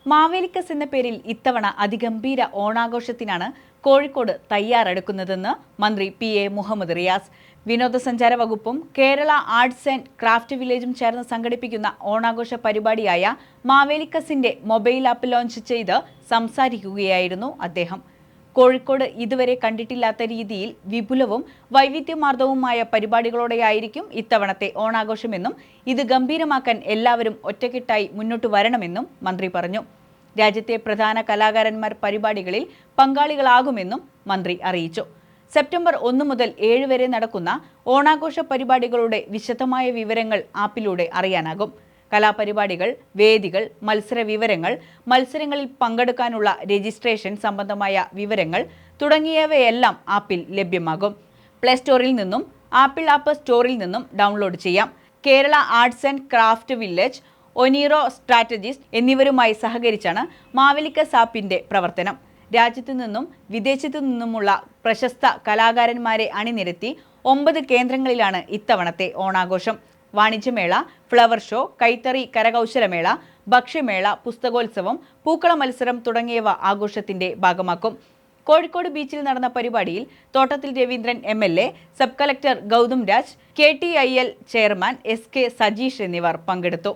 മാവേലിക്കസ് എന്ന പേരിൽ ഇത്തവണ അതിഗംഭീര ഓണാഘോഷത്തിനാണ് കോഴിക്കോട് തയ്യാറെടുക്കുന്നതെന്ന് മന്ത്രി പി.എ. മുഹമ്മദ് റിയാസ്. വിനോദസഞ്ചാര വകുപ്പും കേരള ആർട്സ് ആൻഡ് ക്രാഫ്റ്റ് വില്ലേജും ചേർന്ന് സംഘടിപ്പിക്കുന്ന ഓണാഘോഷ പരിപാടിയായ മാവേലിക്കസിന്റെ മൊബൈൽ ആപ്പ് ലോഞ്ച് ചെയ്ത് സംസാരിക്കുകയായിരുന്നു അദ്ദേഹം. കോഴിക്കോട് ഇതുവരെ കണ്ടിട്ടില്ലാത്ത രീതിയിൽ വിപുലവും വൈവിധ്യമാർദ്ദവുമായ പരിപാടികളോടെയായിരിക്കും ഇത്തവണത്തെ ഓണാഘോഷമെന്നും ഇത് ഗംഭീരമാക്കാൻ എല്ലാവരും ഒറ്റക്കെട്ടായി മുന്നോട്ട് വരണമെന്നും മന്ത്രി പറഞ്ഞു. രാജ്യത്തെ പ്രധാന കലാകാരന്മാർ പരിപാടികളിൽ പങ്കാളികളാകുമെന്നും മന്ത്രി അറിയിച്ചു. സെപ്റ്റംബർ 1 മുതൽ 7 വരെ നടക്കുന്ന ഓണാഘോഷ പരിപാടികളുടെ വിശദമായ വിവരങ്ങൾ ആപ്പിലൂടെ അറിയാനാകും. കലാപരിപാടികൾ, വേദികൾ, മത്സര വിവരങ്ങൾ, മത്സരങ്ങളിൽ പങ്കെടുക്കാനുള്ള രജിസ്ട്രേഷൻ സംബന്ധമായ വിവരങ്ങൾ തുടങ്ങിയവയെല്ലാം ആപ്പിൽ ലഭ്യമാകും. പ്ലേ സ്റ്റോറിൽ നിന്നും ആപ്പിൾ ആപ്പ് സ്റ്റോറിൽ നിന്നും ഡൗൺലോഡ് ചെയ്യാം. Kerala arts and craft village, Oneiro strategist എന്നിവരുമായി സഹകരിച്ചാണ് മാവേലിക്കസ് ആപ്പിന്റെ പ്രവർത്തനം. രാജ്യത്തു നിന്നും വിദേശത്തു നിന്നുമുള്ള പ്രശസ്ത കലാകാരന്മാരെ അണിനിരത്തി 9 കേന്ദ്രങ്ങളിലാണ് ഇത്തവണത്തെ ഓണാഘോഷം. വാണിജ്യമേള, ഫ്ലവർ ഷോ, കൈത്തറി കരകൗശലമേള, ഭക്ഷ്യമേള, പുസ്തകോത്സവം, പൂക്കള മത്സരം തുടങ്ങിയവ ആഘോഷത്തിന്റെ ഭാഗമാക്കും. കോഴിക്കോട് ബീച്ചിൽ നടന്ന പരിപാടിയിൽ Thottathil Raveendran MLA, sub collector Gautham Raj, KTIL chairman SK Sajeesh എന്നിവർ പങ്കെടുത്തു.